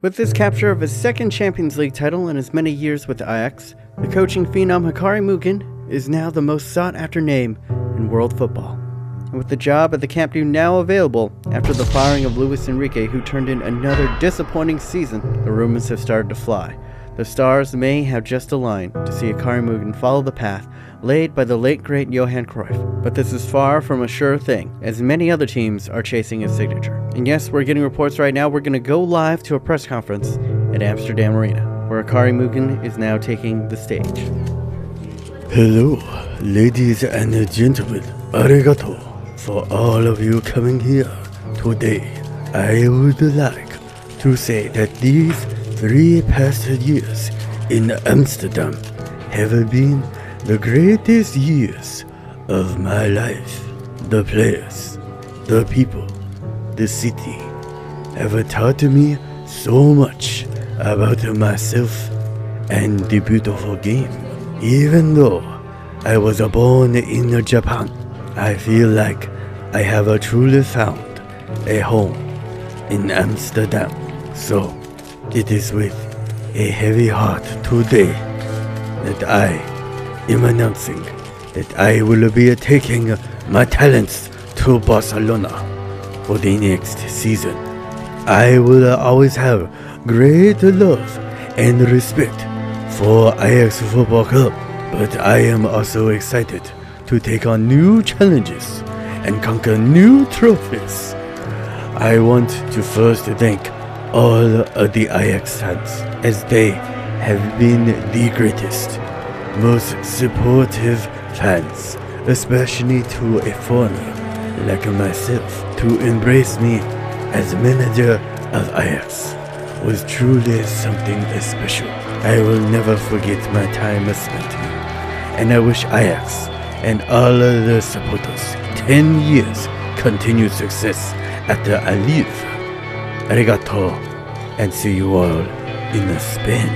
With this capture of his second Champions League title in as many years with Ajax, the coaching phenom Hikari Mugen is now the most sought-after name in world football. And with the job at the Camp Nou now available after the firing of Luis Enrique, who turned in another disappointing season, the rumors have started to fly. The stars may have just aligned to see Hikari Mugen follow the path laid by the late great Johan Cruyff. But this is far from a sure thing, as many other teams are chasing his signature. And yes, we're getting reports right now. We're going to go live to a press conference at Amsterdam Arena, where Hikari Mugen is now taking the stage. Hello, ladies and gentlemen. Arigato for all of you coming here today. I would like to say that these 3 past years in Amsterdam have been the greatest years of my life. The players, the people, the city have taught me so much about myself and the beautiful game. Even though I was born in Japan, I feel like I have truly found a home in Amsterdam. So it is with a heavy heart today that I am announcing that I will be taking my talents to Barcelona for the next season. I will always have great love and respect for Ajax Football Club, but I am also excited to take on new challenges and conquer new trophies. I want to first thank all of the Ajax fans, as they have been the greatest, most supportive fans, especially to a foreigner like myself. To embrace me as manager of Ajax was truly something special. I will never forget my time spent here, and I wish Ajax and all of the supporters 10 years continued success after I leave. Arigato, and see you all in Spain.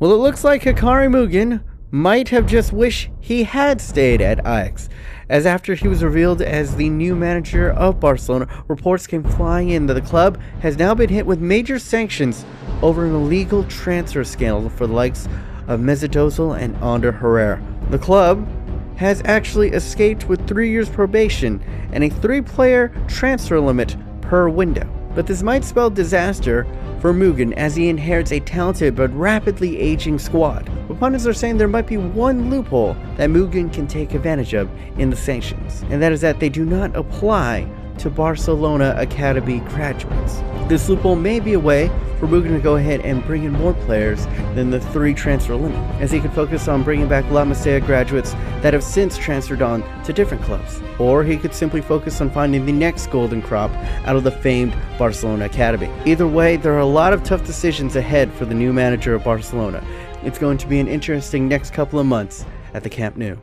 Well, it looks like Hikari Mugen might have just wished he had stayed at Ajax, as after he was revealed as the new manager of Barcelona, reports came flying in that the club has now been hit with major sanctions over an illegal transfer scandal for the likes of Messi and Ander Herrera. The club has actually escaped with 3 years probation and a 3-player transfer limit per window. But this might spell disaster for Mugen, as he inherits a talented but rapidly aging squad. Opponents are saying there might be one loophole that Mugen can take advantage of in the sanctions, and that is that they do not apply to Barcelona Academy graduates. This loophole may be a way for Mugen to go ahead and bring in more players than the 3 transfer limit, as he can focus on bringing back La Masia graduates that have since transferred on to different clubs. Or he could simply focus on finding the next golden crop out of the famed Barcelona Academy. Either way, there are a lot of tough decisions ahead for the new manager of Barcelona. It's going to be an interesting next couple of months at the Camp Nou.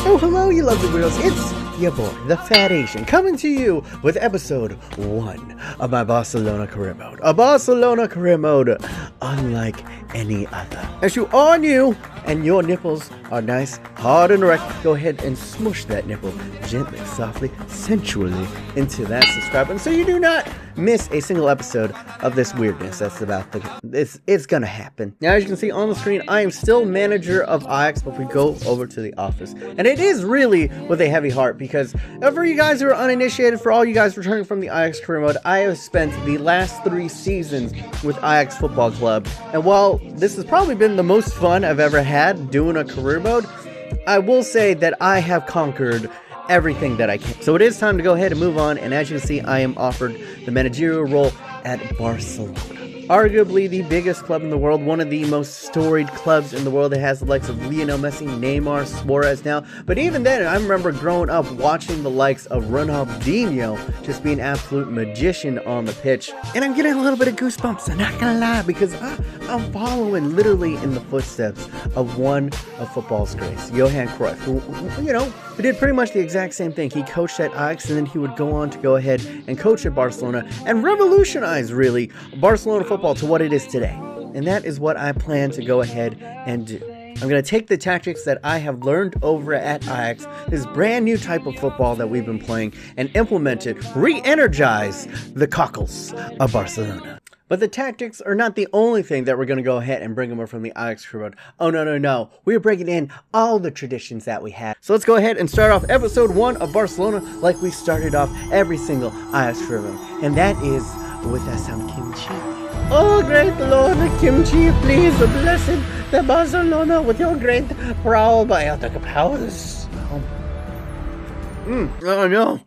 Oh, hello, you lovely weirdos. It's your boy, the Fat Asian, coming to you with episode 1 of my Barcelona career mode. A Barcelona career mode unlike any other. As you all knew, and your nipples are nice, hard, and erect, go ahead and smush that nipple gently, softly, sensually into that subscribe button so you do not miss a single episode of this weirdness that's about it's gonna happen. Now, as you can see on the screen, I am still manager of Ajax, but we go over to the office. And it is really with a heavy heart, because for you guys who are uninitiated, for all you guys returning from the Ajax career mode, I have spent the last 3 seasons with Ajax Football Club. And while this has probably been the most fun I've ever had doing a career mode, I will say that I have conquered everything that I can. So it is time to go ahead and move on, and as you can see, I am offered the managerial role at Barcelona. Arguably the biggest club in the world, one of the most storied clubs in the world. It has the likes of Lionel Messi, Neymar, Suarez now. But even then, I remember growing up watching the likes of Ronaldinho just be an absolute magician on the pitch. And I'm getting a little bit of goosebumps, I'm not gonna lie, because I'm following literally in the footsteps of one of football's greats, Johan Cruyff, who did pretty much the exact same thing. He coached at Ajax, and then he would go on to go ahead and coach at Barcelona and revolutionize, really, Barcelona football to what it is today. And that is what I plan to go ahead and do. I'm going to take the tactics that I have learned over at Ajax, this brand new type of football that we've been playing, and implement it, re-energize the cockles of Barcelona. But the tactics are not the only thing that we're going to go ahead and bring over from the Ajax crew mode. Oh, no. We're bringing in all the traditions that we have. So let's go ahead and start off episode 1 of Barcelona like we started off every single Ajax crew mode. And that is with some kimchi. Oh, great Lord, kimchi, please bless the Barcelona with your great probiotic powers. Oh, no.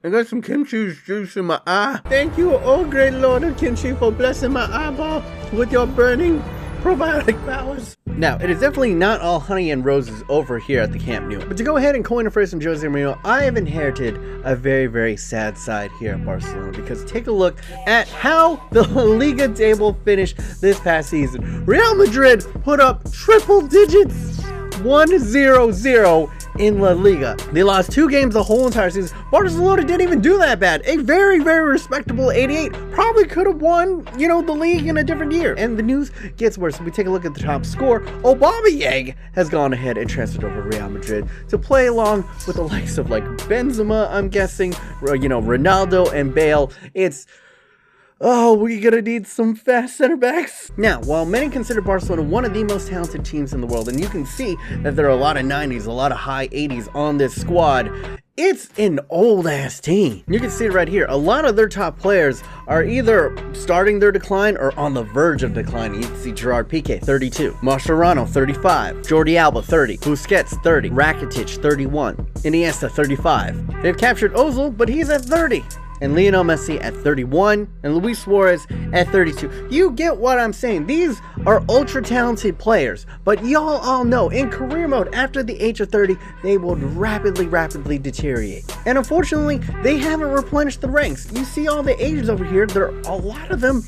I got some kimchi juice in my eye. Thank you, oh great Lord of kimchi, for blessing my eyeball with your burning probiotic powers. Now, it is definitely not all honey and roses over here at the Camp Nou. But to go ahead and coin a phrase from Jose Mourinho, I have inherited a very, very sad side here at Barcelona. Because take a look at how the La Liga table finished this past season. Real Madrid put up triple digits, 1-0-0 in La Liga. They lost 2 games the whole entire season. Barcelona didn't even do that bad. A very, very respectable 88. Probably could have won, the league in a different year. And the news gets worse. When we take a look at the top score, Aubameyang has gone ahead and transferred over to Real Madrid to play along with the likes of like Benzema, I'm guessing, Ronaldo and Bale. We're gonna need some fast center backs. Now, while many consider Barcelona one of the most talented teams in the world, and you can see that there are a lot of 90s, a lot of high 80s on this squad, it's an old ass team. You can see it right here. A lot of their top players are either starting their decline or on the verge of declining. You can see Gerard Piqué, 32. Mascherano, 35. Jordi Alba, 30. Busquets, 30. Rakitic, 31. Iniesta, 35. They've captured Ozil, but he's at 30. And Lionel Messi at 31, and Luis Suarez at 32. You get what I'm saying. These are ultra talented players, but y'all all know in career mode, after the age of 30, they will rapidly deteriorate. And unfortunately, they haven't replenished the ranks. You see all the ages over here, a lot of them,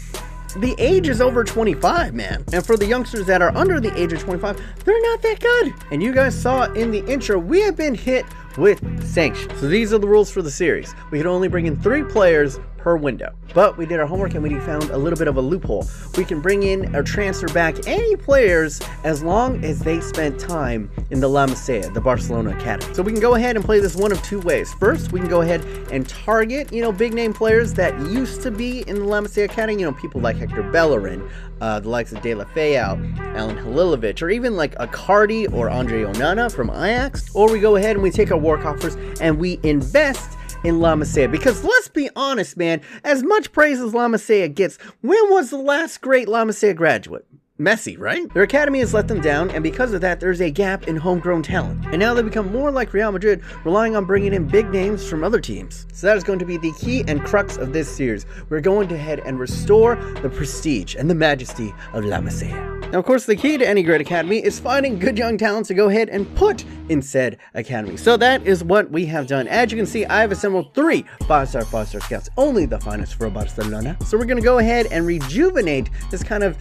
the age is over 25, man. And for the youngsters that are under the age of 25, they're not that good. And you guys saw in the intro, we have been hit with sanctions. So these are the rules for the series. We can only bring in 3 players per window. But we did our homework and we found a little bit of a loophole. We can bring in or transfer back any players as long as they spent time in the La Masia, the Barcelona Academy. So we can go ahead and play this one of 2 ways. First, we can go ahead and target, big name players that used to be in the La Masia Academy, people like Hector Bellerin, the likes of De La Feu, Alan Halilovic, or even like Icardi or Andre Onana from Ajax. Or we go ahead and we take our work offers and we invest in La Masia. Because let's be honest, man, as much praise as La Masia gets, when was the last great La Masia graduate? Messi, right? Their academy has let them down, and because of that, there's a gap in homegrown talent. And now they become more like Real Madrid, relying on bringing in big names from other teams. So that is going to be the key and crux of this series. We're going to head and restore the prestige and the majesty of La Masia. Now, of course, the key to any great academy is finding good young talent to go ahead and put in said academy. So that is what we have done. As you can see, I have assembled 3 five-star scouts, only the finest for Barcelona. So we're going to go ahead and rejuvenate this kind of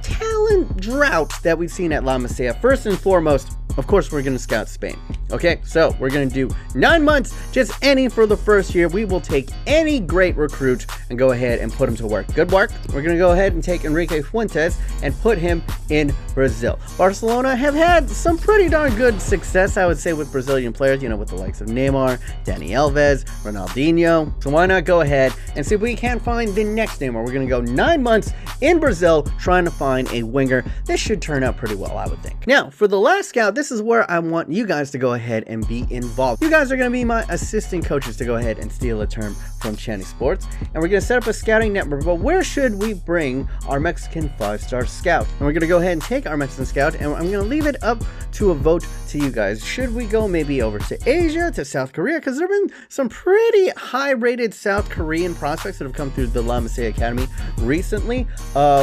talent drought that we've seen at La Masia. First and foremost, of course, we're going to scout Spain. Okay, so we're going to do 9 months, just any for the first year. We will take any great recruit and go ahead and put him to work. Good work. We're going to go ahead and take Enrique Fuentes and put him in Brazil. Barcelona have had some pretty darn good success, I would say, with Brazilian players, with the likes of Neymar, Dani Alves, Ronaldinho. So why not go ahead and see if we can find the next Neymar. We're going to go 9 months in Brazil trying to find a winger. This should turn out pretty well, I would think. Now, for the last scout, this is where I want you guys to go ahead and be involved. You guys are going to be my assistant coaches, to go ahead and steal a term from Channy Sports. And we're going to set up a scouting network. But where should we bring our Mexican 5-star scout? And we're going to go ahead and take our Mexican scout, and I'm going to leave it up to a vote to you guys. Should we go maybe over to Asia, to South Korea? Because there have been some pretty high-rated South Korean prospects that have come through the La Masia Academy recently.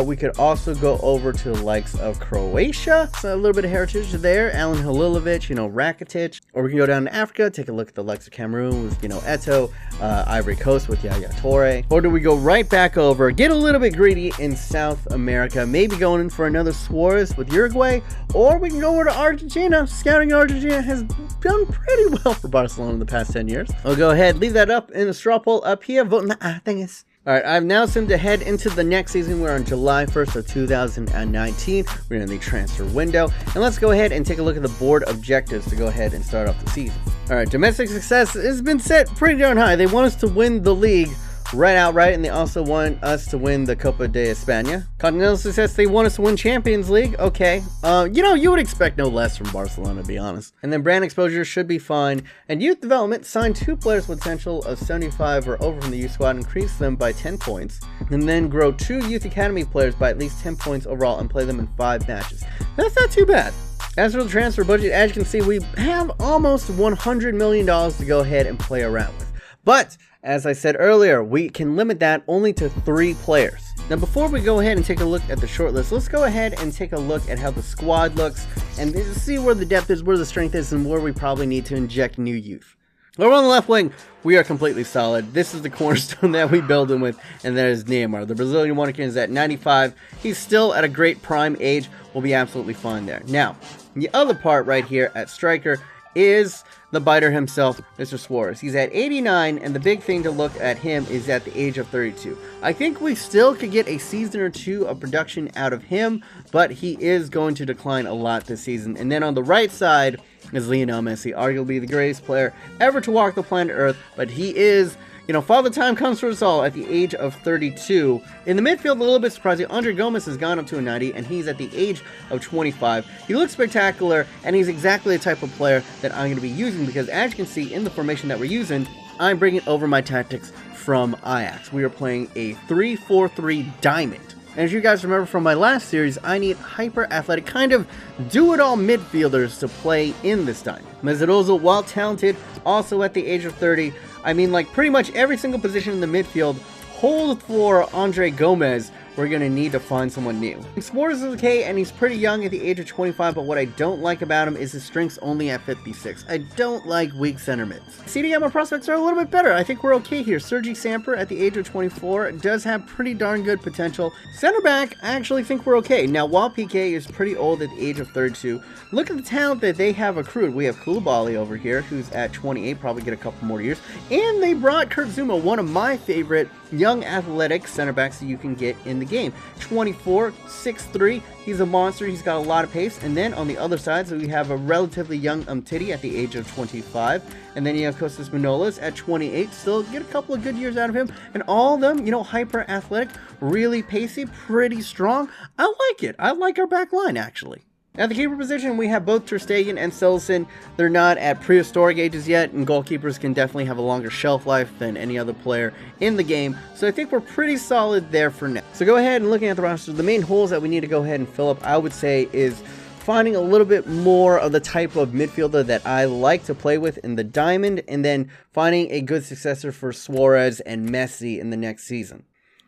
We could also go over to the likes of Croatia. So a little bit of heritage there. Alan Halilovic, Rakitic. Or we can go down to Africa, take a look at the likes of Cameroon with, Eto'o, Ivory Coast with Yaya Toure. Or do we go right back over, get a little bit greedy in South America, maybe going in for another Suarez with Uruguay? Or we can go over to Argentina. Scouting Argentina has done pretty well for Barcelona in the past 10 years. I'll go ahead, leave that up in the straw poll up here. Vote in the thingies. Alright, I've now sent to head into the next season. We're on July 1st of 2019. We're in the transfer window. And let's go ahead and take a look at the board objectives to go ahead and start off the season. Alright, domestic success has been set pretty darn high. They want us to win the league outright, and they also want us to win the Copa de España. Continental success, they want us to win Champions League. Okay, you would expect no less from Barcelona, to be honest. And then brand exposure should be fine. And youth development, sign 2 players with potential of 75 or over from the youth squad, increase them by 10 points. And then grow 2 youth academy players by at least 10 points overall and play them in 5 matches. That's not too bad. As for the transfer budget, as you can see, we have almost $100 million to go ahead and play around with. But as I said earlier, we can limit that only to 3 players. Now before we go ahead and take a look at the short list, let's go ahead and take a look at how the squad looks and see where the depth is, where the strength is, and where we probably need to inject new youth. Over on the left wing, we are completely solid. This is the cornerstone that we build him with, and that is Neymar. The Brazilian wonderkin is at 95. He's still at a great prime age. We'll be absolutely fine there. Now, the other part right here at striker is the biter himself, Mr. Suarez. He's at 89, and the big thing to look at him is at the age of 32. I think we still could get a season or 2 of production out of him, but he is going to decline a lot this season. And then on the right side is Lionel Messi, arguably the greatest player ever to walk the planet Earth, but he is, Father Time comes for us all at the age of 32. In the midfield, a little bit surprising, Andre Gomes has gone up to a 90, and he's at the age of 25. He looks spectacular, and he's exactly the type of player that I'm going to be using, because as you can see in the formation that we're using, I'm bringing over my tactics from Ajax. We are playing a 3-4-3 diamond. And as you guys remember from my last series, I need hyper-athletic, kind of do-it-all midfielders to play in this time. Messi, while talented, also at the age of 30, I mean, like, pretty much every single position in the midfield, hold for Andre Gomes, we're going to need to find someone new. Suarez is okay, and he's pretty young at the age of 25, but what I don't like about him is his strength's only at 56. I don't like weak center mids. CDM prospects are a little bit better. I think we're okay here. Sergi Samper at the age of 24 does have pretty darn good potential. Center back, I actually think we're okay. Now, while PK is pretty old at the age of 32, look at the talent that they have accrued. We have Koulibaly over here, who's at 28, probably get a couple more years. And they brought Kurt Zuma, one of my favorite young athletic center backs that you can get in the game. 24, 6'3", he's a monster, he's got a lot of pace. And then on the other side, so we have a relatively young Umtiti at the age of 25, and then you have Kostas Manolas at 28, still get a couple of good years out of him, and all of them, hyper athletic, really pacey, pretty strong. I like it. I like our back line, actually. At the keeper position, we have both Ter Stegen and Silson. They're not at prehistoric ages yet, and goalkeepers can definitely have a longer shelf life than any other player in the game. So I think we're pretty solid there for now. So go ahead and looking at the roster, the main holes that we need to go ahead and fill up, I would say, is finding a little bit more of the type of midfielder that I like to play with in the diamond, and then finding a good successor for Suarez and Messi in the next season.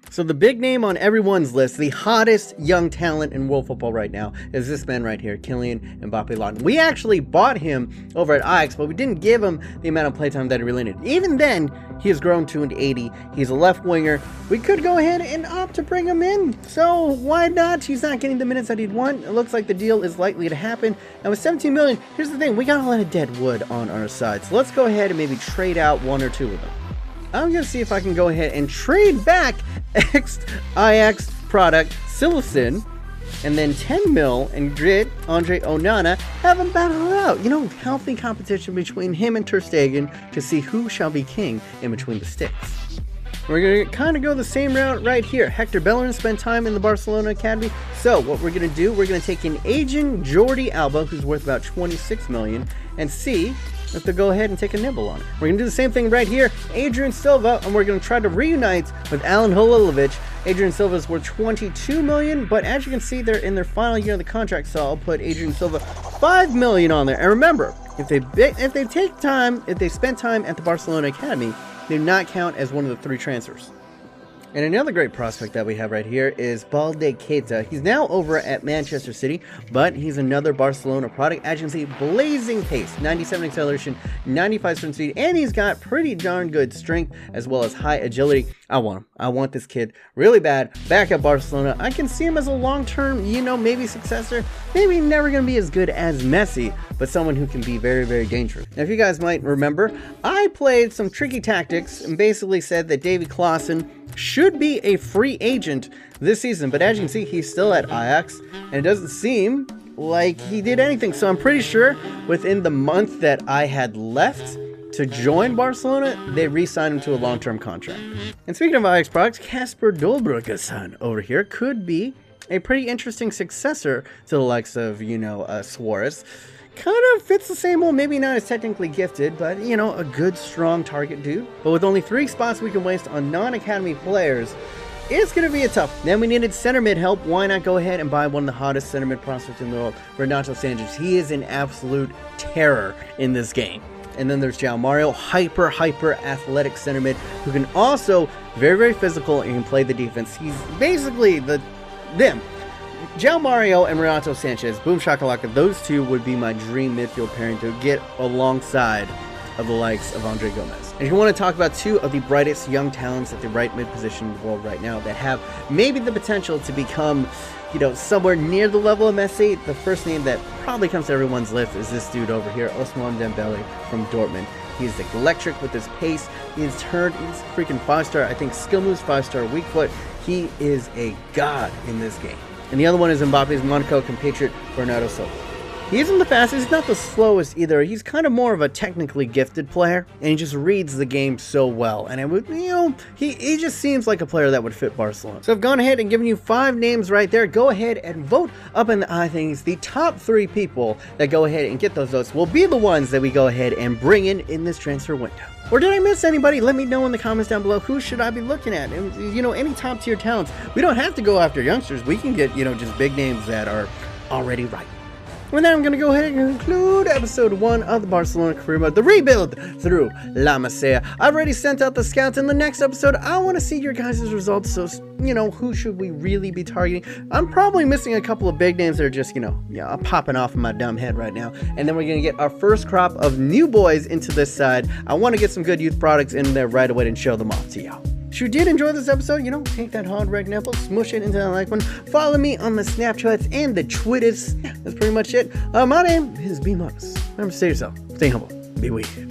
So the big name on everyone's list, the hottest young talent in world football right now, is this man right here, Kylian Mbappe. We actually bought him over at Ajax, but we didn't give him the amount of playtime that he really needed. Even then, he has grown to an 80. He's a left winger. We could go ahead and opt to bring him in. So why not? He's not getting the minutes that he'd want. It looks like the deal is likely to happen. And with 17 million, here's the thing. We got a lot of dead wood on our side. So let's go ahead and maybe trade out 1 or 2 of them. I'm going to see if I can go ahead and trade back ex-Ajax product Silson, and then 10 mil and grit Andre Onana, have him battle it out. Healthy competition between him and Ter Stegen to see who shall be king in between the sticks. We're going to kind of go the same route right here. Hector Bellerin spent time in the Barcelona Academy. So what we're going to do, we're going to take an aging Jordi Alba, who's worth about 26 million, and see if they'll go ahead and take a nibble on it. We're going to do the same thing right here. Adrian Silva, and we're going to try to reunite with Alan Halilovic. Adrian Silva is worth 22 million, but as you can see, they're in their final year of the contract, so I'll put Adrian Silva 5 million on there. And remember, if they spent time at the Barcelona Academy, they do not count as one of the 3 transfers. And another great prospect that we have right here is Balde Keita. He's now over at Manchester City, but he's another Barcelona product. As you can see, blazing pace, 97 acceleration, 95 sprint speed, and he's got pretty darn good strength as well as high agility. I want him. I want this kid really bad back at Barcelona. I can see him as a long-term, maybe successor. Maybe never going to be as good as Messi, but someone who can be very, very dangerous. Now, if you guys might remember, I played some tricky tactics and basically said that Davy Klaassen should be a free agent this season, but as you can see, he's still at Ajax, and it doesn't seem like he did anything. So I'm pretty sure within the month that I had left to join Barcelona, they re-signed him to a long-term contract. And speaking of Ajax products, Kasper Dolberg-son over here could be a pretty interesting successor to the likes of, Suarez. Kind of fits the same mold, maybe not as technically gifted, but, a good, strong target dude. But with only 3 spots we can waste on non-academy players, it's going to be a tough. Then we needed center mid help. Why not go ahead and buy one of the hottest center mid prospects in the world, Renato Sanchez. He is an absolute terror in this game. And then there's João Mario, hyper athletic center mid, who can also very, very physical and can play the defense. He's basically them. João Mario and Renato Sanchez, boom shakalaka, those two would be my dream midfield pairing to get alongside of the likes of Andre Gomez. And if you want to talk about 2 of the brightest young talents at the right mid position in the world right now that have maybe the potential to become, somewhere near the level of Messi, the first name that probably comes to everyone's list is this dude over here, Ousmane Dembele from Dortmund. He's electric with his pace. He's freaking 5-star. I think skill moves 5-star, weak foot. He is a god in this game. And the other one is Mbappe's Monaco compatriot, Bernardo Silva. He isn't the fastest, he's not the slowest either. He's kind of more of a technically gifted player, and he just reads the game so well. And it would, he just seems like a player that would fit Barcelona. So I've gone ahead and given you 5 names right there. Go ahead and vote up in the things. The top 3 people that go ahead and get those votes will be the ones that we go ahead and bring in this transfer window. Or did I miss anybody? Let me know in the comments down below. Who should I be looking at? And, any top tier talents. We don't have to go after youngsters. We can get, just big names that are already right. With that, I'm going to go ahead and conclude episode 1 of the Barcelona career mode, the rebuild through La Masia. I've already sent out the scouts. In the next episode, I want to see your guys' results. So, who should we really be targeting? I'm probably missing a couple of big names that are just, popping off in my dumb head right now. And then we're going to get our first crop of new boys into this side. I want to get some good youth products in there right away and show them off to y'all. If you did enjoy this episode, take that hard red nipple, smush it into that like one. Follow me on the Snapchats and the Twitters. Yeah, that's pretty much it. My name is B Modest. Remember to stay yourself, stay humble, be weird.